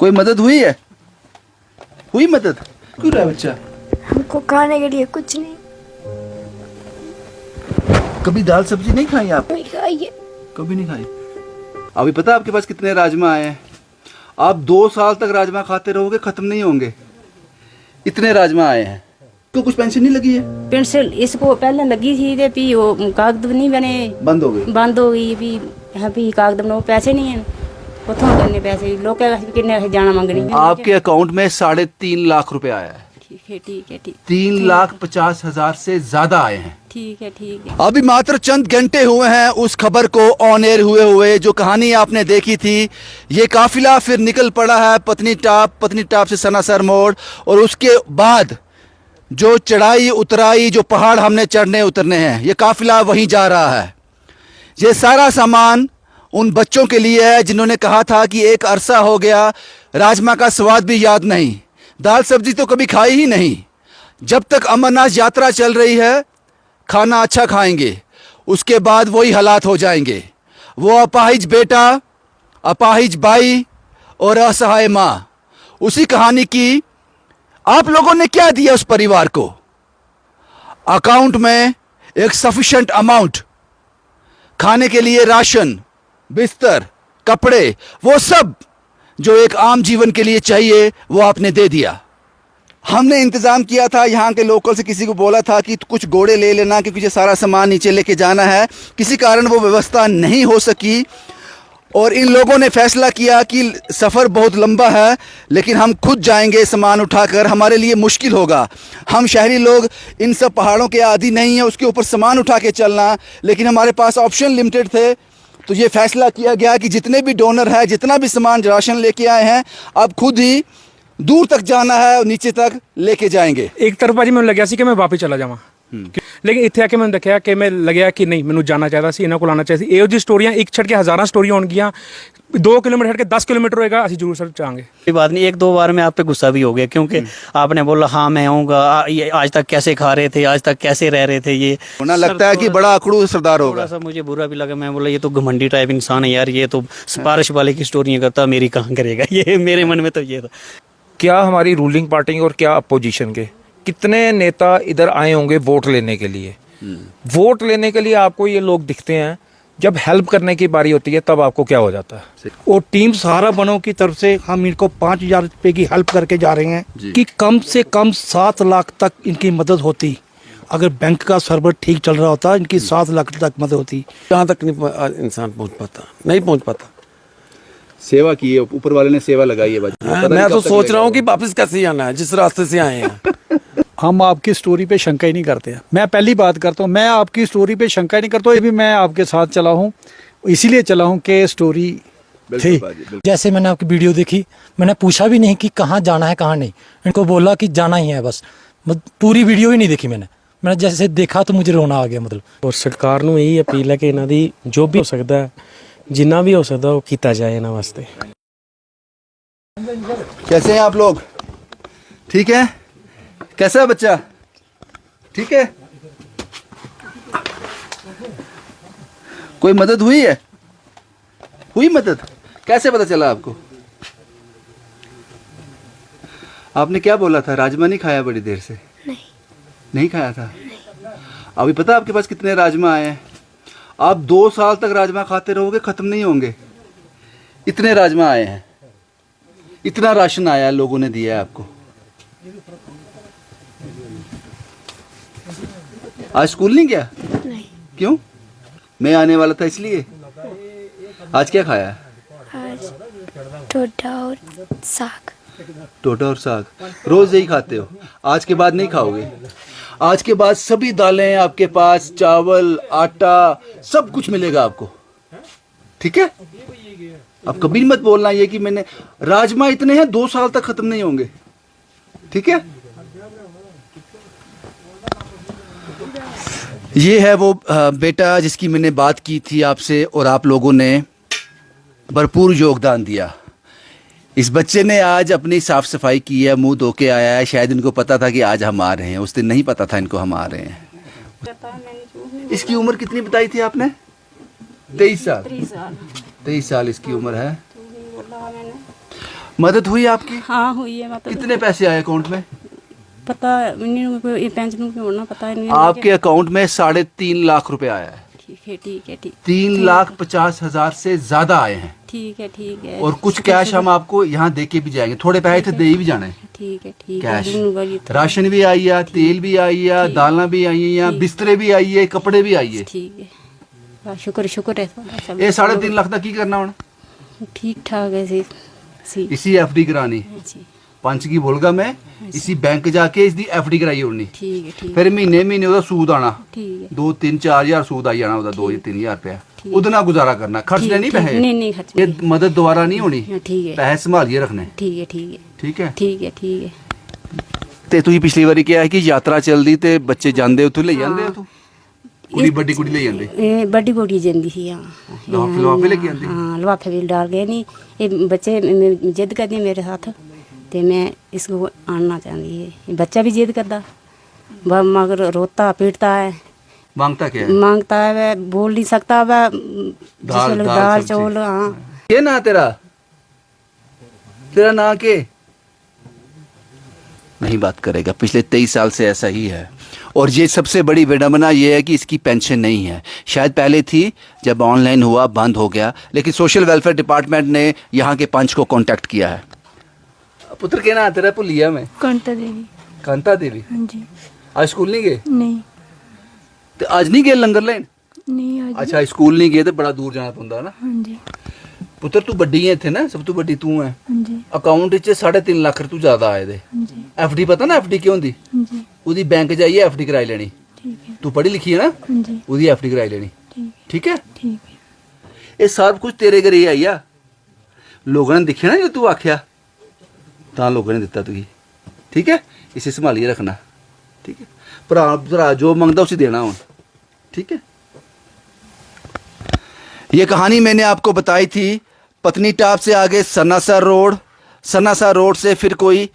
कोई मदद हुई है? हुई मदद? क्यों रहा बच्चा? हमको खाने के लिए कुछ नहीं। कभी दाल सब्जी नहीं खाई आप? नहीं खाइए। कभी नहीं खाई। अभी पता है आपके पास कितने राजमा आए हैं? आप 2 साल तक राजमा खाते रहोगे, खत्म नहीं होंगे। इतने राजमा आए हैं। तो कुछ पेंशन नहीं लगी है? पेंशन इसको पहले लगी थी ते भी वो कागज नहीं बने, बंद हो गई। बंद हो गई भी। हाँ भी कागज बनाओ, पैसे नहीं हैं उतों करने पैसे लोग किन्ने जाना मंगनी। आपके अकाउंट में 3.5 लाख रुपए आया है। ठीक है ठीक है ठीक। 3,50,000 से ज्यादा आए हैं। ठीक है ठीक है। अभी मात्र चंद घंटे हुए हैं उस खबर को ऑन एयर हुए जो कहानी आपने देखी थी। ये काफिला फिर निकल पड़ा है पत्नी टाप से सनासर मोड़, और उसके बाद जो चढ़ाई उतराई, जो पहाड़ हमने चढ़ने उतरने हैं, ये काफिला वहीं जा रहा है। ये सारा सामान उन बच्चों के लिए है जिन्होंने कहा था कि एक अरसा हो गया राजमा का स्वाद भी याद नहीं, दाल सब्जी तो कभी खाई ही नहीं। जब तक अमरनाथ यात्रा चल रही है खाना अच्छा खाएंगे, उसके बाद वही हालात हो जाएंगे। वो अपाहिज बेटा, अपाहिज भाई और असहाय माँ। उसी कहानी की आप लोगों ने क्या दिया उस परिवार को? अकाउंट में एक सफिशिएंट अमाउंट, खाने के लिए राशन, बिस्तर, कपड़े, वो सब जो एक आम जीवन के लिए चाहिए वो आपने दे दिया। हमने इंतज़ाम किया था, यहाँ के लोकल से किसी को बोला था कि कुछ घोड़े ले लेना क्योंकि ये सारा सामान नीचे लेके जाना है। किसी कारण वो व्यवस्था नहीं हो सकी और इन लोगों ने फैसला किया कि सफ़र बहुत लंबा है लेकिन हम खुद जाएंगे सामान उठाकर, हमारे लिए मुश्किल होगा। हम शहरी लोग इन सब पहाड़ों के आदी नहीं हैं, उसके ऊपर सामान उठा के चलना, लेकिन हमारे पास ऑप्शन लिमिटेड थे। तो ये फैसला किया गया कि जितने भी डोनर हैं, जितना भी सामान राशन लेके आए हैं, अब खुद ही दूर तक जाना है और नीचे तक लेके जाएंगे। एक तरफ भाजी मैं लग्या सी कि मैं वापस चला जावां, लेकिन इत्थे आके मैंने देखा कि मैं लग्या कि नहीं, मैनू जाना चाहता सी, इन्हां कोल आना चाहिए सी। ਇਹੋ ਜਿਹੀ स्टोरियां एक छड़ के हज़ारां स्टोरियां होणगीਆਂ। 2 किलोमीटर हट के 10 किलोमीटर होएगा, असं जरूर सर चाहेंगे। कोई बात नहीं, 1-2 बार मैं आप पे गुस्सा भी हो गया क्योंकि आपने बोला हाँ मैं आऊँगा, ये आज तक कैसे खा रहे थे, आज तक कैसे रह रहे थे। ये होना लगता है कि बड़ा अकड़ू सरदार होगा। थोड़ा सा मुझे बुरा भी लगा। मैं बोला ये तो घमंडी टाइप इंसान है यार, ये तो सिफारिश वाले की स्टोरियाँ करता, मेरी कहाँ करेगा। ये मेरे मन में तो ये था। क्या हमारी रूलिंग पार्टी और क्या अपोजिशन के कितने नेता इधर आए होंगे वोट लेने के लिए। वोट लेने के लिए आपको ये लोग दिखते हैं, जब हेल्प करने की बारी होती है तब आपको क्या हो जाता है। और टीम सहारा बनो की तरफ से हम इनको 5,000 रुपये की हेल्प करके जा रहे हैं कि कम से कम 7 लाख तक इनकी मदद होती। अगर बैंक का सर्वर ठीक चल रहा होता इनकी 7 लाख तक मदद होती। यहाँ तक नहीं इंसान पहुँच पाता, नहीं पहुँच पाता। सेवा की है, ऊपर वाले ने सेवा लगाई है। मैं तो सोच रहा हूँ कि वापस कैसे आना है जिस रास्ते से आए हैं। हम आपकी स्टोरी पे शंका ही नहीं करते हैं। मैं पहली बात करता हूँ, मैं आपकी स्टोरी पे शंका ही नहीं करता हूँ। ये भी मैं आपके साथ चला हूँ, इसीलिए चला हूँ कि स्टोरी थी। जैसे मैंने आपकी वीडियो देखी, मैंने पूछा भी नहीं कि कहाँ जाना है कहाँ नहीं, इनको बोला कि जाना ही है बस। पूरी वीडियो ही नहीं देखी मैंने जैसे देखा तो मुझे रोना आ गया। मतलब और सरकार नूं यही अपील है कि इन्हां दी जो भी हो सकता है, जिन्ना भी हो सकता है वो किया जाए इन्हां वास्ते। कैसे हैं आप लोग? ठीक है? कैसा है बच्चा? ठीक है? कोई मदद हुई है? हुई मदद? कैसे पता चला आपको? आपने क्या बोला था? राजमा नहीं खाया बड़ी देर से? नहीं खाया था? अभी पता आपके पास कितने राजमा आए हैं? आप 2 साल तक राजमा खाते रहोगे, खत्म नहीं होंगे। इतने राजमा आए हैं, इतना राशन आया है, लोगों ने दिया है आपको। आज स्कूल नहीं गया? नहीं। क्यों? मैं आने वाला था इसलिए। आज क्या खाया? आज टोटा और साग। टोटा और साग रोज यही खाते हो? आज के बाद नहीं खाओगे? आज के बाद सभी दालें आपके पास, चावल, आटा, सब कुछ मिलेगा आपको। ठीक है? अब कभी मत बोलना ये कि मैंने राजमा इतने हैं 2 साल तक खत्म नहीं होंगे। ठीक है? ये है वो बेटा जिसकी मैंने बात की थी आपसे और आप लोगों ने भरपूर योगदान दिया। इस बच्चे ने आज अपनी साफ़ सफाई की है, मुंह धो के आया है। शायद इनको पता था कि आज हम आ रहे हैं, उस दिन नहीं पता था इनको हम आ रहे हैं। इसकी उम्र कितनी बताई थी आपने? 23 साल। 23 साल इसकी उम्र है। मदद हुई आपकी? हाँ हुई है मतलब कितने पैसे आए अकाउंट में? पता नहीं, ये पेंशन की होना पता नहीं। आपके अकाउंट में 3.5 लाख रुपए आया है। ठीक है ठीक है ठीक। 3,50,000 से ज्यादा आए हैं। ठीक है ठीक है। और कुछ कैश हम आपको यहाँ दे के भी जाएंगे, थोड़े पैसे थे दे ही भी जाने। ठीक है ठीक है। कैश दूंगा राशन भी आई है, तेल भी आई है, दालें भी आई है, बिस्तरे भी आई है, कपड़े भी आई है। ठीक है, बस शुक्र शुक्र है सब। ये 3.5 लाख तक की करना होना? ठीक ठाक है सी। इसी एफडी करानी जी। 5 की बोलगा मैं इसी बैंक जाके इसकी एफडी कराई होनी। ठीक है ठीक। फिर महीने महीने ਉਹਦਾ सूद आना। ठीक है। 2-3-4 हजार सूद आई जाना, 2-3 हजार रुपया उतना गुजारा करना, खर्चने नहीं पैसे। नहीं खर्च ये मदद दोबारा नहीं होनी। ठीक है। पैसे संभालिए रखने। ठीक है ठीक है ठीक है ठीक है ठीक है। ਤੇ ਤੁਸੀਂ ਪਿਛਲੀ ਵਾਰੀ ਕਿਹਾ ਕਿ ਯਾਤਰਾ ਚੱਲਦੀ ਤੇ ਬੱਚੇ ਜਾਂਦੇ ਉੱਥੋਂ ਲੈ ਜਾਂਦੇ ਉੱਥੋਂ ਕੁੜੀ ਵੱਡੀ ਕੁੜੀ ਲੈ ਜਾਂਦੇ ਇਹ ਵੱਡੀ ਕੁੜੀ ਜਾਂਦੀ ਸੀ ਹਾਂ। ਲਿਫਾਫੇ ਲੈ ਕੇ ਆਉਂਦੇ? हाँ लिफाफे भी डाल गए नहीं, ये बच्चे जिद करते हैं मेरे साथ, तो मैं इसको आना चाहती है। ये बच्चा भी जिद करता, वह मगर रोता पीटता है, मांगता क्या है? मांगता है, वह बोल नहीं सकता, वह दाल चौल। हाँ क्या ना तेरा तेरा ना के नहीं बात करेगा। पिछले 23 साल से ऐसा ही है। और ये सबसे बड़ी विडंबना ये है कि इसकी पेंशन नहीं है। शायद पहले थी, जब ऑनलाइन हुआ बंद हो गया, लेकिन सोशल वेलफेयर डिपार्टमेंट ने यहाँ के पंच को कांटेक्ट किया है। पुत्र के ना तेरा भुलिया मैं कांता देवी। कांता देवी। हाँ जी। आज स्कूल नहीं गए? नहीं तो आज नहीं गए लंगर लेन? नहीं आज। अच्छा स्कूल नहीं गए तो बड़ा दूर जाना पड़ता ना। हाँ जी पुत्र तू बड्डी है थे ना, सब तू बड्डी तू है। हाँ जी अकाउंट च 3.5 लाख तू ज्यादा आए दे। हाँ जी एफडी पता ना एफडी क्यों होंदी? हाँ जी। ਉਹਦੀ बैंक जाइए एफडी कराई लेनी। ठीक है। तू पढ़ी लिखी है ना, हाँ जी ਉਹਦੀ एफडी कराई लेनी। ठीक है। ठीक है। ये सब कुछ तेरे घर ही आई आ। लोगों ने दिखे ना जो तू आख्या, ਤਾਂ लोगों ने दिता तुझे। ठीक है, इसे संभालिए रखना। ठीक है, भरा भरा जो मंगता उसे देना हो। ठीक है। ये कहानी मैंने आपको बताई थी। पत्नीटाप से आगे सन्नासर रोड, सन्नासर रोड से फिर कोई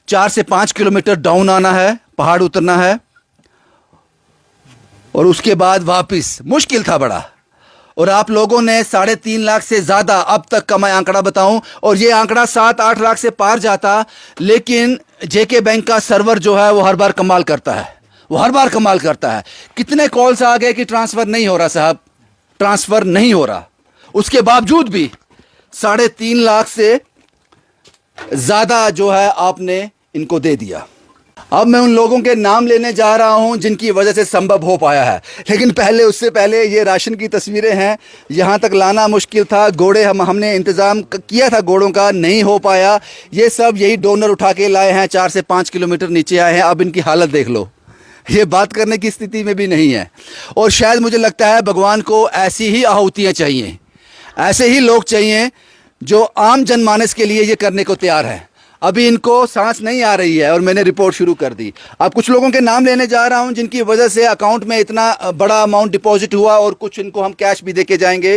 4 से 5 किलोमीटर डाउन आना है, पहाड़ उतरना है, और उसके बाद वापस। मुश्किल था बड़ा। और आप लोगों ने 3.5 लाख से ज़्यादा अब तक का मैं आंकड़ा बताऊं, और ये आंकड़ा 7-8 लाख से पार जाता, लेकिन जेके बैंक का सर्वर जो है वो हर बार कमाल करता है। वो हर बार कमाल करता है। कितने कॉल्स आ गए कि ट्रांसफ़र नहीं हो रहा साहब, ट्रांसफ़र नहीं हो रहा। उसके बावजूद भी 3.5 लाख से ज़्यादा जो है आपने इनको दे दिया। अब मैं उन लोगों के नाम लेने जा रहा हूं जिनकी वजह से संभव हो पाया है, लेकिन पहले उससे पहले ये राशन की तस्वीरें हैं। यहाँ तक लाना मुश्किल था, घोड़े हमने इंतज़ाम किया था, घोड़ों का नहीं हो पाया। ये सब यही डोनर उठा के लाए हैं, 4 से 5 किलोमीटर नीचे आए हैं। अब इनकी हालत देख लो, ये बात करने की स्थिति में भी नहीं है। और शायद मुझे लगता है भगवान को ऐसी ही आहुतियाँ चाहिए, ऐसे ही लोग चाहिए जो आम जनमानस के लिए ये करने को तैयार हैं। अभी इनको सांस नहीं आ रही है और मैंने रिपोर्ट शुरू कर दी। अब कुछ लोगों के नाम लेने जा रहा हूं जिनकी वजह से अकाउंट में इतना बड़ा अमाउंट डिपॉजिट हुआ, और कुछ इनको हम कैश भी देके जाएंगे।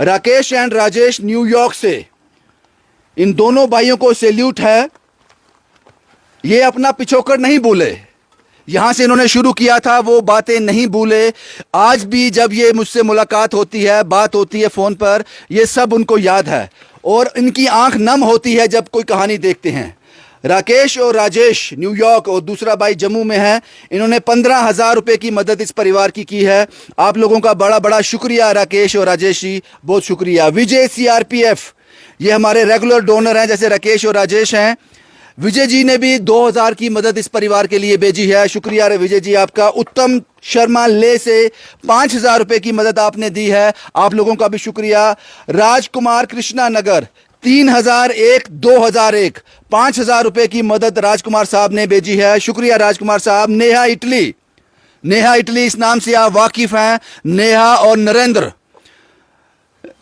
राकेश एंड राजेश न्यूयॉर्क से, इन दोनों भाइयों को सैल्यूट है। ये अपना पिछोकड़ नहीं भूले, यहाँ से इन्होंने शुरू किया था, वो बातें नहीं भूले। आज भी जब ये मुझसे मुलाकात होती है, बात होती है फ़ोन पर, ये सब उनको याद है, और इनकी आंख नम होती है जब कोई कहानी देखते हैं। राकेश और राजेश न्यूयॉर्क, और दूसरा भाई जम्मू में है। इन्होंने 15,000 रुपये की मदद इस परिवार की है। आप लोगों का बड़ा बड़ा शुक्रिया राकेश और राजेश जी, बहुत शुक्रिया। विजय CRPF, ये हमारे रेगुलर डोनर हैं, जैसे राकेश और राजेश हैं। विजय जी ने भी 2,000 की मदद इस परिवार के लिए भेजी है, शुक्रिया विजय जी आपका। उत्तम शर्मा ले से 5,000 रुपये की मदद आपने दी है, आप लोगों का भी शुक्रिया। राजकुमार कृष्णा नगर 3,001 2001 5,000 रुपये की मदद राजकुमार साहब ने भेजी है, शुक्रिया राजकुमार साहब। नेहा इटली, इस नाम से आप वाकिफ हैं। नेहा और नरेंद्र,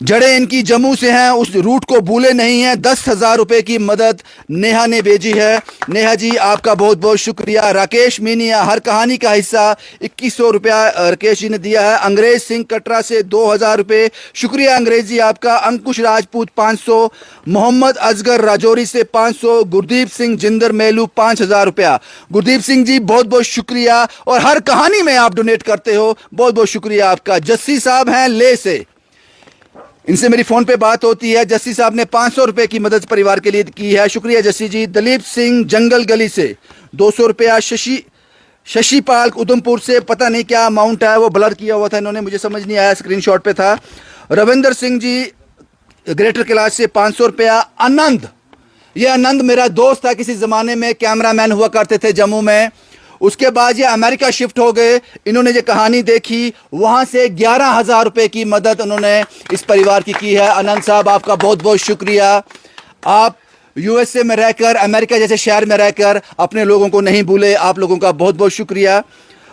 जड़े इनकी जम्मू से हैं, उस रूट को भूले नहीं हैं। 10,000 रुपये की मदद नेहा ने भेजी है। नेहा जी आपका बहुत बहुत शुक्रिया। राकेश मीनिया, हर कहानी का हिस्सा 2,100 रुपया राकेश जी ने दिया है। अंग्रेज सिंह कटरा से 2,000 रुपये, शुक्रिया अंग्रेज जी आपका। अंकुश राजपूत 500, मोहम्मद असगर राजौरी से 500, गुरदीप सिंह जिंदर मेलू 5,000 रुपया। गुरदीप सिंह जी बहुत बहुत शुक्रिया, और हर कहानी में आप डोनेट करते हो, बहुत बहुत शुक्रिया आपका। जस्सी साहब हैं ले से, इनसे मेरी फ़ोन पे बात होती है। जस्सी साहब ने 500 रुपये की मदद परिवार के लिए की है, शुक्रिया जस्सी जी। दलीप सिंह जंगल गली से 200 रुपया। शशिपाल उधमपुर से पता नहीं क्या अमाउंट है, वो ब्लर किया हुआ था इन्होंने, मुझे समझ नहीं आया, स्क्रीनशॉट पे था। रविंदर सिंह जी ग्रेटर कैलाश से 500 रुपया। आनंद, ये आनंद मेरा दोस्त था, किसी ज़माने में कैमरामैन हुआ करते थे जम्मू में, उसके बाद ये अमेरिका शिफ्ट हो गए। इन्होंने ये कहानी देखी, वहाँ से 11,000 रुपये की मदद उन्होंने इस परिवार की है। आनंद साहब आपका बहुत बहुत शुक्रिया। आप यूएसए में रहकर, अमेरिका जैसे शहर में रहकर अपने लोगों को नहीं भूले, आप लोगों का बहुत बहुत शुक्रिया।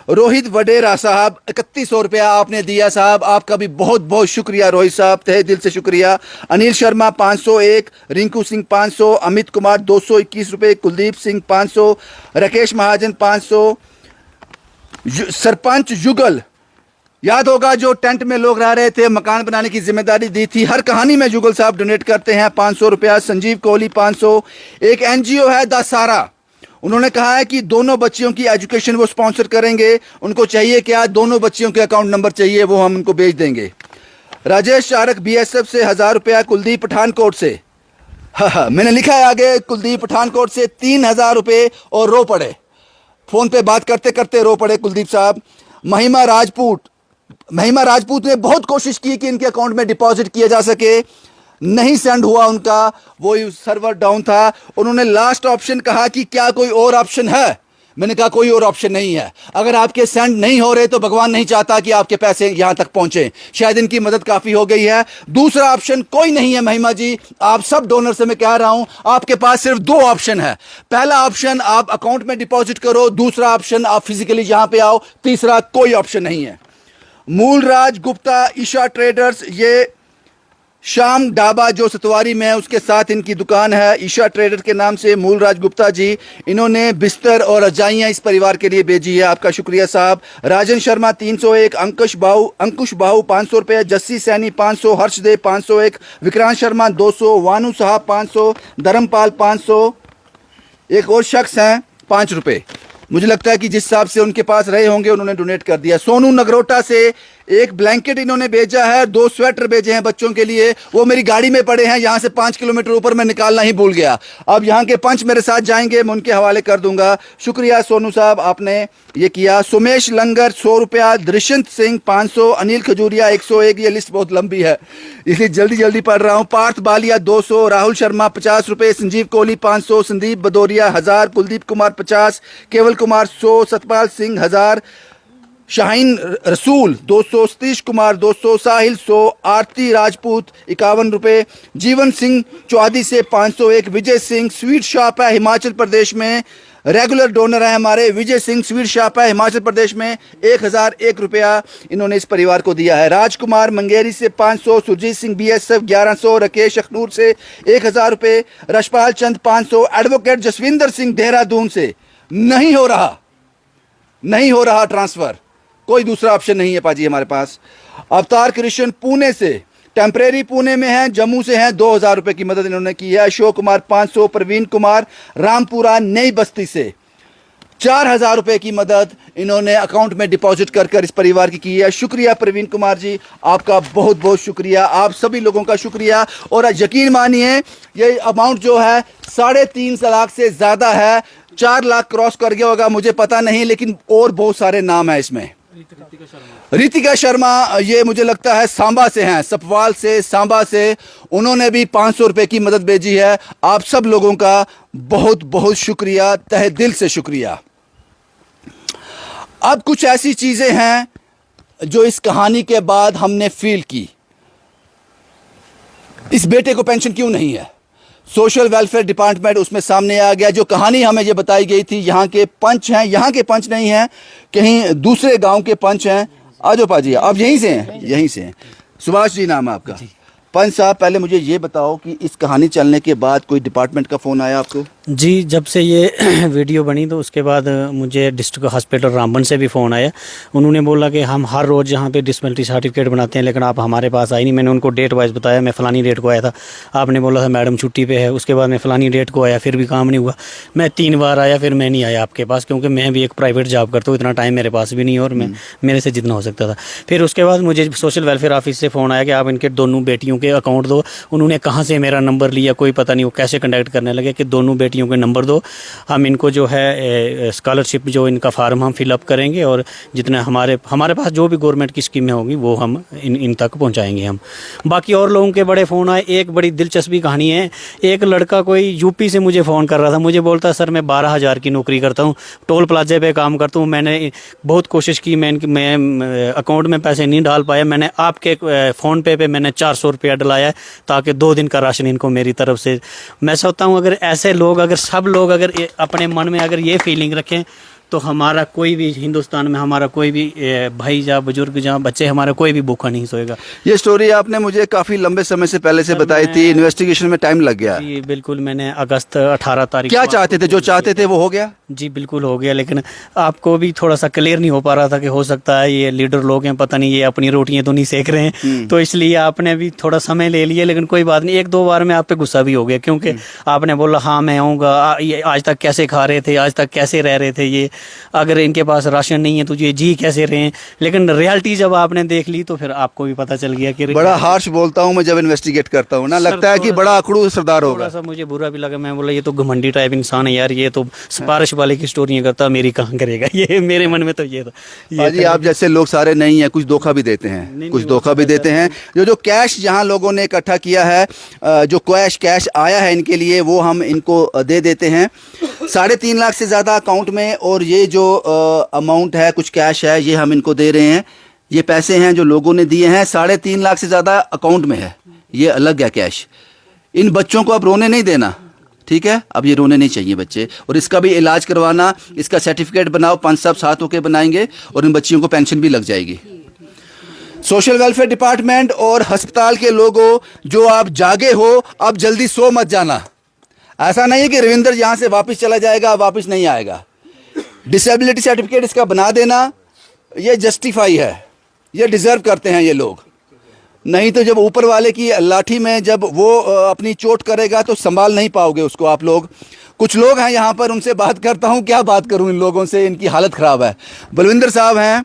रोहित वडेरा साहब 3100 रुपया आपने दिया साहब, आपका भी बहुत बहुत शुक्रिया रोहित साहब, तहे दिल से शुक्रिया। अनिल शर्मा 501, रिंकू सिंह 500, अमित कुमार 221 रुपये, कुलदीप सिंह 500, राकेश महाजन 500, सरपंच युगल, याद होगा जो टेंट में लोग रह रहे थे, मकान बनाने की जिम्मेदारी दी थी, हर कहानी में जुगल साहब डोनेट करते हैं 500 रुपया। संजीव कोहली 500। एक एनजीओ है द सारा, उन्होंने कहा है कि दोनों बच्चियों की एजुकेशन वो स्पॉन्सर करेंगे, उनको चाहिए क्या, दोनों बच्चियों के अकाउंट नंबर चाहिए, वो हम उनको भेज देंगे। राजेश चारक बीएसएफ से 1000 रुपया। कुलदीप पठानकोट से, हाँ मैंने लिखा है आगे, कुलदीप पठानकोट से 3000 रुपये और रो पड़े, फ़ोन पे बात करते करते रो पड़े कुलदीप साहब। महिमा राजपूत ने बहुत कोशिश की कि इनके अकाउंट में डिपॉजिट किया जा सके, नहीं सेंड हुआ उनका, वो सर्वर डाउन था। उन्होंने लास्ट ऑप्शन कहा कि क्या कोई और ऑप्शन है, मैंने कहा कोई और ऑप्शन नहीं है, अगर आपके सेंड नहीं हो रहे तो भगवान नहीं चाहता कि आपके पैसे यहां तक पहुंचे, शायद इनकी मदद काफ़ी हो गई है। दूसरा ऑप्शन कोई नहीं है महिमा जी, आप सब डोनर से मैं कह रहा हूं, आपके पास सिर्फ 2 ऑप्शन है। पहला ऑप्शन आप अकाउंट में डिपॉजिट करो, दूसरा ऑप्शन आप फिजिकली यहां पे आओ, तीसरा कोई ऑप्शन नहीं है। मूलराज गुप्ता ईशा ट्रेडर्स, ये श्याम ढाबा जो सतवारी में है उसके साथ इनकी दुकान है, ईशा ट्रेडर के नाम से। मूलराज गुप्ता जी, इन्होंने बिस्तर और रजाइयाँ इस परिवार के लिए भेजी है, आपका शुक्रिया साहब। राजन शर्मा 301, अंकुश बाहू 500 रुपये, जस्सी सैनी 500, हर्षदेव 501, विक्रांत शर्मा 200, वानू साहब 500, धर्मपाल 500, एक और शख्स हैं 5 रुपये। मुझे लगता है कि जिस हिसाब से उनके पास रहे होंगे उन्होंने डोनेट कर दिया। सोनू नगरोटा से एक ब्लैंकेट इन्होंने भेजा है, 2 स्वेटर भेजे हैं बच्चों के लिए, वो मेरी गाड़ी में पड़े हैं, यहाँ से 5 किलोमीटर ऊपर मैं निकालना ही भूल गया। अब यहाँ के पंच मेरे साथ जाएंगे, मैं उनके हवाले कर दूंगा। शुक्रिया सोनू साहब, आपने ये किया। सुमेश लंगर 100 रुपया, दृष्यंत सिंह 500, अनिल खजूरिया 101, ये लिस्ट बहुत लंबी है इसलिए जल्दी जल्दी पढ़ रहा हूँ। पार्थ बालिया 200, राहुल शर्मा 50 रुपये, संजीव कोहली 500, संदीप भदौरिया 1000, कुलदीप कुमार 50, केवल कुमार 100, सतपाल सिंह 1000, शाहीन रसूल 200, सतीश कुमार 200, साहिल 100, आरती राजपूत 51 रुपये, जीवन सिंह चौहादी से 501, विजय सिंह स्वीट शॉप है हिमाचल प्रदेश में, रेगुलर डोनर है हमारे, विजय सिंह स्वीट शॉप है हिमाचल प्रदेश में, 1001 रुपया इन्होंने इस परिवार को दिया है। राजकुमार मंगेरी से 500, सुरजीत सिंह बीएसएफ 1100, राकेश अखनूर से 1000 रुपये, रशपाल चंद 500, एडवोकेट जसविंदर सिंह देहरादून से नहीं हो रहा ट्रांसफ़र, कोई दूसरा ऑप्शन नहीं है पाजी हमारे पास। अवतार कृष्ण पुणे से, टेम्परेरी पुणे में हैं, जम्मू से हैं, 2000 रुपये की मदद इन्होंने की है। अशोक कुमार 500, प्रवीण कुमार रामपुरा नई बस्ती से 4000 रुपये की मदद इन्होंने अकाउंट में डिपॉजिट कर इस परिवार की है। शुक्रिया प्रवीण कुमार जी, आपका बहुत बहुत शुक्रिया, आप सभी लोगों का शुक्रिया। और यकीन मानिए ये अमाउंट जो है 3.5 लाख से ज़्यादा है, 4 लाख क्रॉस कर गया होगा मुझे पता नहीं, लेकिन और बहुत सारे नाम हैं इसमें। रितिका शर्मा, ये मुझे लगता है सांबा से हैं, सपवाल से, सांबा से, उन्होंने भी 500 रुपये की मदद भेजी है। आप सब लोगों का बहुत बहुत शुक्रिया, तहे दिल से शुक्रिया। अब कुछ ऐसी चीज़ें हैं जो इस कहानी के बाद हमने फील की। इस बेटे को पेंशन क्यों नहीं है, सोशल वेलफेयर डिपार्टमेंट उसमें सामने आ गया। जो कहानी हमें ये बताई गई थी, यहाँ के पंच हैं, यहाँ के पंच नहीं हैं, कहीं दूसरे गांव के पंच हैं। आ जाओ पाजी, आप यहीं से हैं? यहीं से हैं। सुभाष जी नाम है आपका। पंच साहब, पहले मुझे ये बताओ कि इस कहानी चलने के बाद कोई डिपार्टमेंट का फ़ोन आया आपको? जी, जब से ये वीडियो बनी तो उसके बाद मुझे डिस्ट्रिक्ट हॉस्पिटल रामबन से भी फ़ोन आया। उन्होंने बोला कि हम हर रोज़ यहाँ पे डिसेबिलिटी सर्टिफिकेट बनाते हैं, लेकिन आप हमारे पास आई नहीं। मैंने उनको डेट वाइज बताया, मैं फ़लानी डेट को आया था, आपने बोला था मैडम छुट्टी पे है। उसके बाद मैं फ़लानी डेट को आया, फिर भी काम नहीं हुआ। मैं 3 बार आया, फिर मैं नहीं आया आपके पास, क्योंकि मैं भी एक प्राइवेट जॉब करता हूँ, इतना टाइम मेरे पास भी नहीं है और मैं मेरे से जितना हो सकता था। फिर उसके बाद मुझे सोशल वेलफेयर ऑफिस से फ़ोन आया कि आप इनके दोनों बेटियों के अकाउंट दो। उन्होंने कहाँ से मेरा नंबर लिया कोई पता नहीं, वो कैसे कंडक्ट करने लगे कि दोनों बेटियों के नंबर दो, हम इनको जो है स्कॉलरशिप जो इनका फार्म हम फिलअप करेंगे और जितना हमारे पास जो भी गवर्नमेंट की स्कीमें होंगी वो हम इन तक पहुंचाएंगे हम। बाकी और लोगों के बड़े फ़ोन आए। एक बड़ी दिलचस्पी कहानी है, एक लड़का कोई यूपी से मुझे फ़ोन कर रहा था। मुझे बोलता सर मैं 12,000 की नौकरी करता हूँ, टोल प्लाजे पे काम करता हूँ, मैंने बहुत कोशिश की, मैं अकाउंट में पैसे नहीं डाल पाया, मैंने आपके फ़ोन पे मैंने 400 रुपया डलाया है ताकि 2 दिन का राशन इनको मेरी तरफ से। मैं सोचता हूँ अगर ऐसे लोग, अगर सब लोग अगर अपने मन में अगर ये फीलिंग रखें तो हमारा कोई भी हिंदुस्तान में हमारा कोई भी भाई या बुजुर्ग या बच्चे हमारा कोई भी भूखा नहीं सोएगा। ये स्टोरी आपने मुझे काफ़ी लंबे समय से पहले से बताई थी, इन्वेस्टिगेशन में टाइम लग गया। जी बिल्कुल, मैंने अगस्त 18 तारीख क्या चाहते थे? जो चाहते थे वो हो गया? जी बिल्कुल हो गया, लेकिन आपको भी थोड़ा सा क्लियर नहीं हो पा रहा था कि हो सकता है ये लीडर लोग हैं, पता नहीं ये अपनी रोटियां तो नहीं सेक रहे हैं, तो इसलिए आपने भी थोड़ा समय ले लिया। लेकिन कोई बात नहीं, 1-2 बार में आप पे गुस्सा भी हो गया, क्योंकि आपने बोला हाँ मैं आऊँगा, ये आज तक कैसे खा रहे थे, आज तक कैसे रह रहे थे, ये अगर इनके पास राशन नहीं है तो ये जी कैसे रहे हैं। लेकिन रियलिटी जब आपने देख ली तो फिर आपको भी पता चल गया कि बड़ा हार्श बोलता हूँ मैं जब इन्वेस्टिगेट करता हूँ ना, लगता है कि बड़ा अकड़ू सरदार होगा। थोड़ा सा मुझे बुरा भी लगा, मैं बोला ये तो घमंडी टाइप इंसान है यार, ये तो सिफारिश वाले की स्टोरियाँ करता, मेरी कहाँ करेगा ये। मेरे मन में तो ये था। जी आप जैसे लोग सारे नहीं हैं, कुछ धोखा भी देते हैं, कुछ धोखा भी देते हैं। जो कैश यहाँ लोगों ने इकट्ठा किया है, जो कैश आया है इनके लिए, वो हम इनको दे देते हैं। 3.5 लाख से ज़्यादा अकाउंट में, और ये जो अमाउंट है कुछ कैश है ये हम इनको दे रहे हैं। ये पैसे हैं जो लोगों ने दिए हैं, 3.5 लाख से ज़्यादा अकाउंट में है, ये अलग है कैश। इन बच्चों को अब रोने नहीं देना, ठीक है? अब ये रोने नहीं चाहिए बच्चे, और इसका भी इलाज करवाना, इसका सर्टिफिकेट बनाओ, 5 साहब साथ होकर बनाएंगे और इन बच्चियों को पेंशन भी लग जाएगी। सोशल वेलफेयर डिपार्टमेंट और अस्पताल के लोगों, जो आप जागे हो, अब जल्दी सो मत जाना। ऐसा नहीं है कि रविंदर यहाँ से वापस चला जाएगा, वापस नहीं आएगा। डिसेबिलिटी सर्टिफिकेट इसका बना देना, ये जस्टिफाई है, ये डिज़र्व करते हैं ये लोग। नहीं तो जब ऊपर वाले की लाठी में जब वो अपनी चोट करेगा तो संभाल नहीं पाओगे उसको आप लोग। कुछ लोग हैं यहाँ पर, उनसे बात करता हूँ, क्या बात करूँ इन लोगों से, इनकी हालत ख़राब है। बलविंदर साहब हैं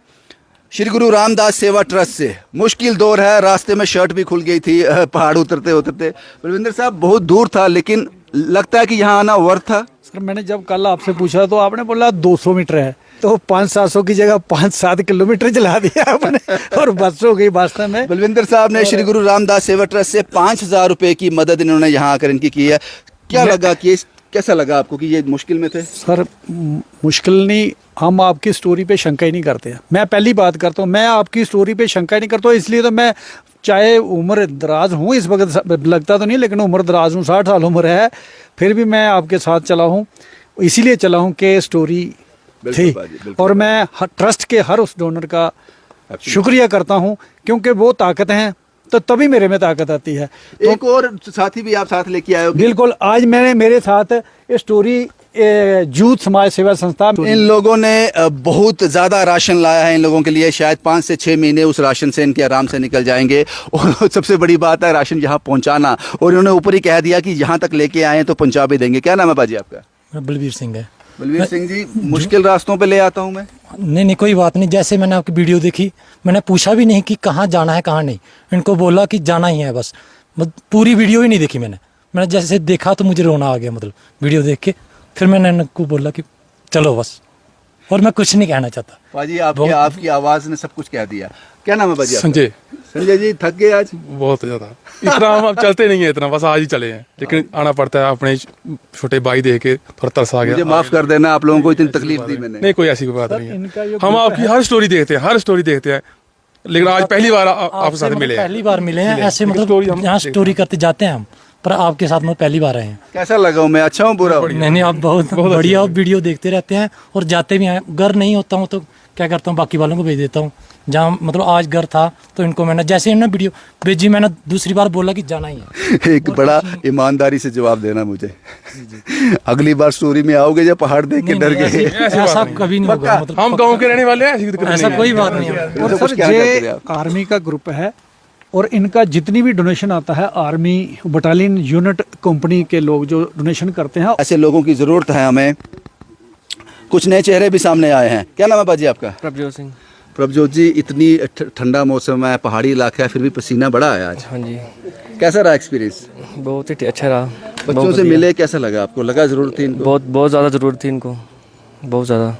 श्री गुरु रामदास सेवा ट्रस्ट से। मुश्किल दौर है, रास्ते में शर्ट भी खुल गई थी पहाड़ उतरते उतरते। बलविंदर साहब बहुत दूर था, लेकिन लगता है कि यहाँ आना वर्थ था। सर मैंने जब कल आपसे पूछा तो आपने बोला 200 मीटर है, तो 500-700 की जगह 5-7 किलोमीटर चला दिया आपने और बस हो गई वास्तव में। बलविंदर साहब ने श्री गुरु रामदास सेवा ट्रस्ट से 5,000 रुपए की मदद इन्होंने यहाँ आकर इनकी की है। क्या लगा कि कैसा लगा आपको कि ये मुश्किल में थे? सर मुश्किल नहीं, हम आपकी स्टोरी पे शंका ही नहीं करते हैं। मैं पहली बात करता हूँ, मैं आपकी स्टोरी पे शंका ही नहीं करता हूँ, इसलिए तो मैं चाहे उम्र दराज हूँ, इस वक्त लगता तो नहीं, लेकिन उम्र दराज हूँ, 60 साल उम्र है, फिर भी मैं आपके साथ चला हूँ। इसीलिए चला हूँ कि स्टोरी थी, और मैं ट्रस्ट के हर उस डोनर का शुक्रिया करता हूँ, क्योंकि वो ताकत हैं तो तभी मेरे में ताकत आती है। तो एक और साथी भी आप साथ लेके आए हो? बिल्कुल, आज मैंने मेरे साथ ये स्टोरी यूथ समाज सेवा संस्था, इन लोगों ने बहुत ज़्यादा राशन लाया है इन लोगों के लिए। शायद 5 से 6 महीने उस राशन से इनके आराम से निकल जाएंगे। और सबसे बड़ी बात है राशन यहाँ पहुँचाना, और इन्होंने ऊपर ही कह दिया कि यहाँ तक लेके आए हैं तो पहुँचा भी देंगे। क्या नाम है बाजी आपका? बलबीर सिंह है। बलवीर सिंह जी, मुश्किल रास्तों पे ले आता हूँ मैं। नहीं कोई बात नहीं, जैसे मैंने आपकी वीडियो देखी, मैंने पूछा भी नहीं कि कहाँ जाना है कहाँ नहीं, इनको बोला कि जाना ही है बस। पूरी वीडियो ही नहीं देखी मैंने जैसे देखा तो मुझे रोना आ गया, मतलब वीडियो देख के। फिर मैंने इनको बोला कि चलो बस, और मैं कुछ नहीं कहना चाहता। बाजी आपकी आवाज़ ने सब कुछ कह दिया। क्या नाम है बाजी आपका? संजय। संजय जी, थक गए आज? बहुत ज़्यादा, इतना हम चलते नहीं है इतना, बस आज ही चले हैं, लेकिन आना पड़ता है। अपने छोटे भाई देख के थोड़ा तरस आ गया। मुझे माफ़ कर देना, आप लोगों को इतनी तकलीफ दी मैंने। नहीं कोई ऐसी कोई बात नहीं है, हम आपकी हर स्टोरी देखते हैं, लेकिन आज पहली बार आपके साथ मिले हैं। पहली बार मिले हैं ऐसे, मतलब यहाँ स्टोरी करते जाते हैं हम, पर आपके साथ में पहली बार आए हैं। कैसा लगा हूँ मैं? अच्छा हूँ बुरा? नहीं आप बहुत बढ़िया, आप वीडियो देखते रहते हैं और जाते भी हैं। घर नहीं होता हूँ तो क्या करता हूँ, बाकी वालों को भेज देता हूँ, जहाँ मतलब आज घर था तो इनको मैंने जैसे इन्होंने वीडियो भेजी मैंने दूसरी बार बोला कि जाना ही है। एक बड़ा ईमानदारी से जवाब देना मुझे। अगली बार स्टोरी में आओगे या पहाड़ देख के डर गए? ऐसा कभी नहीं होगा, मतलब हम गांव के रहने वाले हैं, ऐसी दिक्कत नहीं ऐसा है। कोई बात नहीं है। और सर ये आर्मी का ग्रुप है और इनका जितनी भी डोनेशन आता है आर्मी बटालियन यूनिट कंपनी के लोग जो डोनेशन करते हैं। ऐसे लोगों की ज़रूरत है हमें। कुछ नए चेहरे भी सामने आए हैं। क्या नाम है बाजी आपका? प्रभजोत सिंह। प्रभजोत जी, इतनी ठंडा मौसम है, पहाड़ी इलाका है, फिर भी पसीना बड़ा आया आज। हाँ जी, कैसा रहा एक्सपीरियंस? बहुत ही अच्छा रहा। बच्चों से मिले, कैसा लगा आपको? लगा ज़रूरत थी इनको? बहुत ज़्यादा ज़रूरत थी इनको, बहुत ज़्यादा।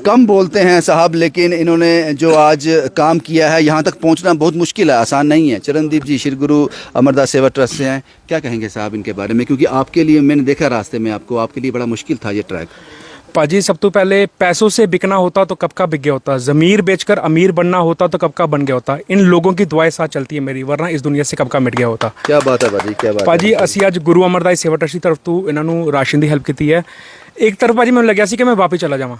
कम बोलते हैं साहब, लेकिन इन्होंने जो आज काम किया है, यहाँ तक पहुँचना बहुत मुश्किल है, आसान नहीं है। चरणदीप जी श्री गुरु अमरदास सेवा ट्रस्ट से हैं, क्या कहेंगे साहब इनके बारे में? क्योंकि आपके लिए मैंने देखा रास्ते में, आपके लिए बड़ा मुश्किल था ये ट्रैक। पाजी, सब तो पहले पैसों से बिकना होता तो कब का बिक गया होता, ज़मीर बेचकर अमीर बनना होता तो कब का बन गया होता। इन लोगों की दुआएं साथ चलती है मेरी, वरना इस दुनिया से कब का मिट गया होता। क्या बात है बाजी, क्या बात ਭਾਜੀ है। ਅਸੀਂ ਅੱਜ ਗੁਰੂ ਅਮਰਦਾਸ ਸੇਵਾ ਟਰਸਟ ਦੀ ਤਰਫ ਤੋਂ ਇਹਨਾਂ ਨੂੰ ਰਾਸ਼ਨ ਦੀ ਹੈਲਪ ਕੀਤੀ ਹੈ। ਇੱਕ ਤਰਫ ਭਾਜੀ ਮੈਨੂੰ ਲੱਗਿਆ ਸੀ ਕਿ ਮੈਂ ਵਾਪਸ ਚਲਾ ਜਾਵਾਂ,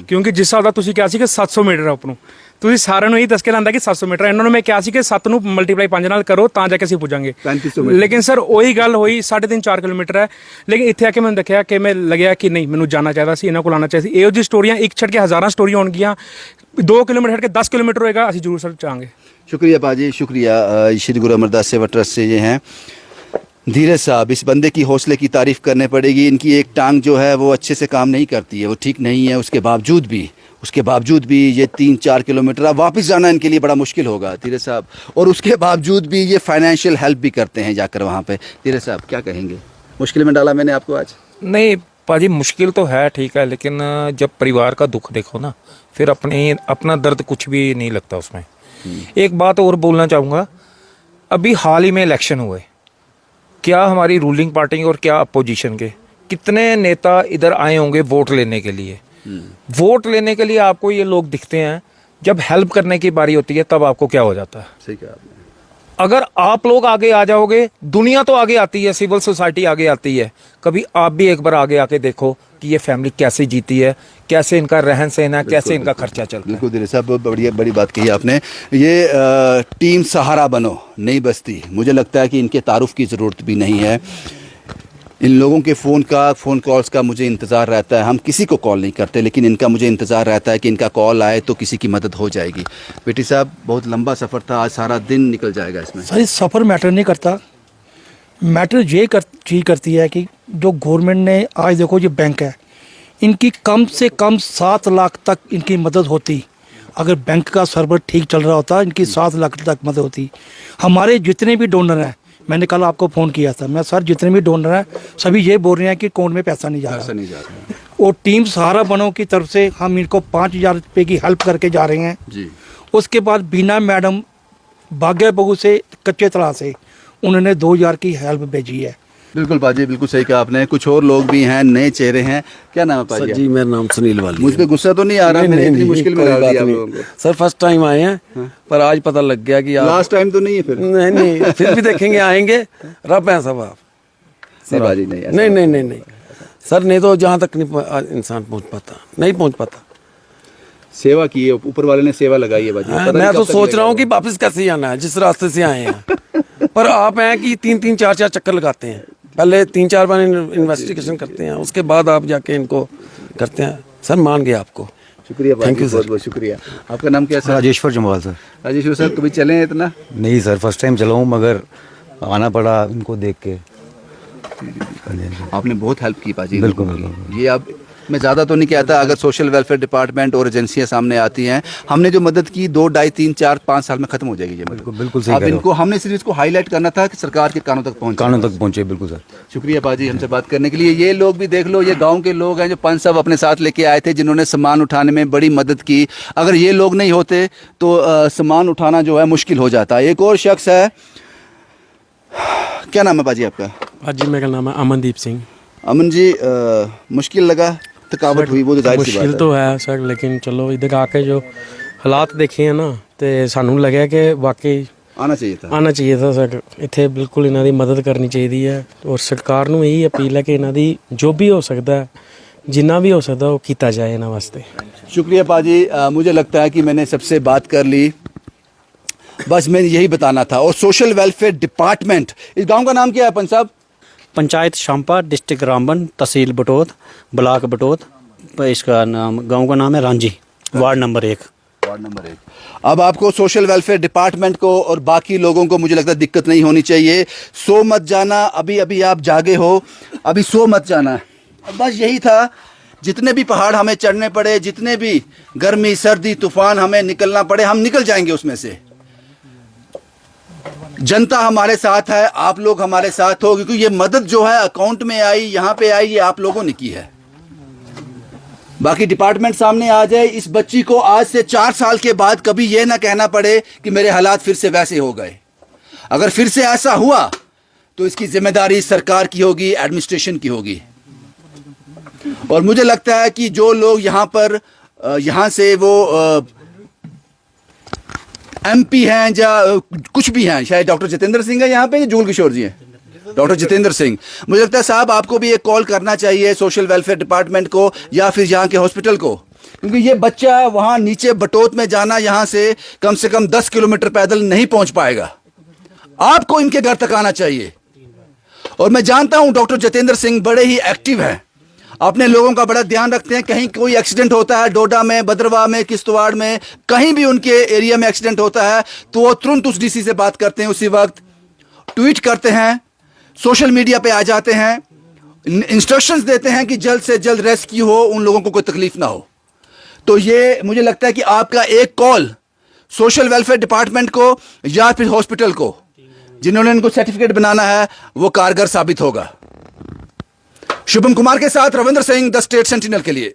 ਕਿਉਂਕਿ ਜਿਸ ਹਿਸਾਬ ਦਾ ਤੁਸੀਂ ਕਿਹਾ ਸੀ ਕਿ 700 ਮੀਟਰ ਹੈ ਉੱਪਰੋਂ, ਤੁਸੀਂ ਸਾਰਿਆਂ ਨੂੰ ਇਹ ਦੱਸ ਕੇ ਲਾਂਦਾ ਕਿ 700 ਮੀਟਰ। ਇਹਨਾਂ ਨੂੰ ਮੈਂ ਕਿਹਾ ਸੀ ਕਿ 7 ਨੂੰ ਮਲਟੀਪਲਾਈ 5 ਨਾਲ ਕਰੋ ਤਾਂ ਜਾ ਕੇ ਅਸੀਂ ਪੁੱਜਾਂਗੇ। 3500 ਮੀਟਰ। ਲੇਕਿਨ ਸਰ ਉਹੀ ਗੱਲ ਹੋਈ, 3.5-4 ਕਿਲੋਮੀਟਰ ਹੈ। ਲੇਕਿਨ ਇੱਥੇ ਆ ਕੇ ਮੈਨੂੰ ਦੇਖਿਆ ਕਿ ਮੈਂ ਲੱਗਿਆ ਕਿ ਨਹੀਂ, ਮੈਨੂੰ ਜਾਣਾ ਚਾਹੀਦਾ ਸੀ, ਇਹਨਾਂ ਕੋਲ ਆਉਣਾ ਚਾਹੀਦਾ ਸੀ। ਇਹੋ ਜਿਹੀ ਸਟੋਰੀਆਂ ਇੱਕ ਛੱਡ ਕੇ ਹਜ਼ਾਰਾਂ ਸਟੋਰੀਆਂ ਹੋਣਗੀਆਂ। 2 किलोमीटर हट के 10 किलोमीटर होएगा, ਅਸੀਂ ਜ਼ਰੂਰ ਸਰ ਚਾਹਾਂਗੇ। शुक्रिया बाजी, शुक्रिया। श्री गुरु अमरदास सेवा ट्रस्ट से ये हैं धीरज साहब। इस बंदे की हौसले की तारीफ़ करने पड़ेगी। इनकी एक टांग जो है वो अच्छे से काम नहीं करती है, वो ठीक नहीं है। उसके बावजूद भी ये 3-4 किलोमीटर अब वापस जाना इनके लिए बड़ा मुश्किल होगा धीरज साहब। और उसके बावजूद भी ये फाइनेंशियल हेल्प भी करते हैं जाकर वहाँ पे। धीरज साहब क्या कहेंगे? मुश्किल में डाला मैंने आपको आज? नहीं पाजी, मुश्किल तो है, ठीक है, लेकिन जब परिवार का दुख देखो ना, फिर अपना दर्द कुछ भी नहीं लगता उसमें। एक बात और बोलना चाहूँगा, अभी हाल ही में इलेक्शन हुए, क्या हमारी रूलिंग पार्टी और क्या अपोजिशन के कितने नेता इधर आए होंगे वोट लेने के लिए। वोट लेने के लिए आपको ये लोग दिखते हैं, जब हेल्प करने की बारी होती है तब आपको क्या हो जाता है। सही कहा आपने। अगर आप लोग आगे आ जाओगे, दुनिया तो आगे आती है, सिविल सोसाइटी आगे आती है, कभी आप भी एक बार आगे आके देखो कि ये फैमिली कैसे जीती है, कैसे इनका रहन सहन है, कैसे इनका खर्चा चलता है। बिल्कुल धीरज साहब, बहुत बढ़िया बड़ी बात कही आपने। ये टीम सहारा बनो नहीं बस्ती, मुझे लगता है कि इनके तारुफ की ज़रूरत भी नहीं है। इन लोगों के फ़ोन कॉल्स का मुझे इंतज़ार रहता है। हम किसी को कॉल नहीं करते, लेकिन इनका मुझे इंतज़ार रहता है कि इनका कॉल आए तो किसी की मदद हो जाएगी। बेटी साहब, बहुत लंबा सफ़र था, आज सारा दिन निकल जाएगा इसमें। सारी सफ़र मैटर नहीं करता, मैटर ये चीज़ करती है कि जो गवर्नमेंट ने आज देखो ये बैंक है, इनकी कम से कम 7 लाख तक इनकी मदद होती। अगर बैंक का सर्वर ठीक चल रहा होता, इनकी 7 लाख तक मदद होती। हमारे जितने भी डोनर हैं, मैंने कल आपको फ़ोन किया था, मैं सर जितने भी डोनर हैं सभी ये बोल रहे हैं कि अकाउंट में पैसा नहीं जा रहा। और टीम सहारा बनो की तरफ से हम इनको 5,000 रुपये की हेल्प करके जा रहे हैं जी। उसके बाद बीना मैडम भाग्य बहू से कच्चे तला से उन्होंने 2,000 की हेल्प भेजी है। बिल्कुल पाजी, बिल्कुल सही कहा आपने। कुछ और लोग भी हैं, नए चेहरे हैं। क्या नाम है पाजी? जी, मेरा नाम सुनील वाली। मुझ पे गुस्सा तो नहीं आ रहा? मैंने इतनी मुश्किल में डाल दिया आप लोगों को। सर फर्स्ट टाइम आए हैं, पर आज पता लग गया कि आप लास्ट टाइम तो नहीं है फिर? नहीं, फिर भी देखेंगे, आएंगे। रब हैं सब आप। नहीं बाजी, नहीं ऐसा नहीं सर, नहीं तो जहाँ तक नहीं इंसान पहुँच पाता, नहीं पहुँच पाता। सेवा की है, ऊपर वाले ने सेवा लगाई है बाजी। पता नहीं मैं कब तो तक सोच लगेगा। रहा हूँ कि वापस कैसे आना है, जिस रास्ते से आए हैं। पर आप हैं कि 3-3, 4-4 चक्कर लगाते हैं, पहले 3-4 बार इन्वेस्टिगेशन करते हैं, उसके बाद आप जाके इनको करते हैं। सर मान गया आपको, शुक्रिया Thank you, बहुत बहुत शुक्रिया। आपका नाम क्या है sir? Rajeshwar Jamwal sir. Rajeshwar sir, कभी चले हैं इतना? नहीं सर, फर्स्ट टाइम चला हूँ, मगर आना पड़ा इनको देख के। आपने बहुत हेल्प की पाजी। बिल्कुल, बिल्कुल। ये अब मैं ज़्यादा तो नहीं कहता, अगर सोशल वेलफेयर डिपार्टमेंट और एजेंसियां सामने आती हैं, हमने जो मदद की 2, 2.5, 3, 4, 5 साल में ख़त्म हो जाएगी ये मदद। बिल्कुल सही अब कह रहे हो। इनको हमने सिर्फ इसको हाईलाइट करना था कि सरकार के कानों तक पहुँचे। बिल्कुल सर। शुक्रिया पाजी हमसे बात करने के लिए। ये लोग भी देख लो, ये गांव के लोग हैं जो पंच साहब अपने साथ लेके आए थे, जिन्होंने सामान उठाने में बड़ी मदद की। अगर ये लोग नहीं होते तो सामान उठाना जो है मुश्किल हो जाता। एक और शख्स है, क्या नाम है पाजी आपका? जी, मेरा नाम है अमनदीप सिंह। अमन जी, मुश्किल लगा, थकावट हुई, वो तो जाहिर सी बात मुश्किल है। तो है सर, लेकिन चलो इधर आके जो हालात देखे हैं ना, तो सानू लगे कि वाकई आना चाहिए था। आना चाहिए था सर। इत्थे बिल्कुल इन्हां दी मदद करनी चाहिए है। और सरकार नूं यही अपील है कि इन्हां दी जो भी हो सकता है जिन्ना भी हो सकता वो किया जाए इन्होंने वास्ते। शुक्रिया पाजी। मुझे लगता है कि मैंने सबसे बात कर ली, बस मैंने यही बताना था। और सोशल वेलफेयर डिपार्टमेंट, इस गांव का नाम क्या है पंच साहब? पंचायत शांपा, डिस्ट्रिक्ट रामबन, तहसील बटोत, ब्लॉक बटोत। इसका नाम, गांव का नाम है Ranjhi, ward number 1। Ward number 1। अब आपको सोशल वेलफेयर डिपार्टमेंट को और बाकी लोगों को मुझे लगता है दिक्कत नहीं होनी चाहिए। सो मत जाना, अभी अभी आप जागे हो, अभी सो मत जाना। बस यही था। जितने भी पहाड़ हमें चढ़ने पड़े, जितने भी गर्मी सर्दी तूफान हमें निकलना पड़े, हम निकल जाएंगे उसमें से। जनता हमारे साथ है, आप लोग हमारे साथ हो, क्योंकि ये मदद जो है अकाउंट में आई, यहाँ पे आई, ये आप लोगों ने की है। बाकी डिपार्टमेंट सामने आ जाए। इस बच्ची को आज से 4 साल के बाद कभी ये ना कहना पड़े कि मेरे हालात फिर से वैसे हो गए। अगर फिर से ऐसा हुआ तो इसकी जिम्मेदारी सरकार की होगी, एडमिनिस्ट्रेशन की होगी। और मुझे लगता है कि जो लोग यहाँ पर यहाँ से वो MP हैं या कुछ भी हैं, शायद डॉक्टर जितेंद्र सिंह है यहाँ पे, या जूल किशोर जी हैं, डॉक्टर जितेंद्र सिंह, मुझे लगता है साहब आपको भी एक कॉल करना चाहिए सोशल वेलफेयर डिपार्टमेंट को या फिर यहाँ के हॉस्पिटल को, क्योंकि ये बच्चा वहाँ नीचे बटोत में जाना यहाँ से कम 10 किलोमीटर पैदल नहीं पहुँच पाएगा। आपको इनके घर तक आना चाहिए। और मैं जानता हूँ डॉक्टर जितेंद्र सिंह बड़े ही एक्टिव हैं, अपने लोगों का बड़ा ध्यान रखते हैं। कहीं कोई एक्सीडेंट होता है, डोडा में, भद्रवाह में, किश्तवाड़ में, कहीं भी उनके एरिया में एक्सीडेंट होता है तो वो तुरंत उस DC से बात करते हैं, उसी वक्त ट्वीट करते हैं, सोशल मीडिया पे आ जाते हैं, इंस्ट्रक्शंस देते हैं कि जल्द से जल्द रेस्क्यू हो, उन लोगों को कोई तकलीफ ना हो। तो ये मुझे लगता है कि आपका एक कॉल सोशल वेलफेयर डिपार्टमेंट को या फिर हॉस्पिटल को, जिन्होंने इनको सर्टिफिकेट बनाना है, वो कारगर साबित होगा। शुभम कुमार के साथ Ravindra Singh, the state sentinel के लिए।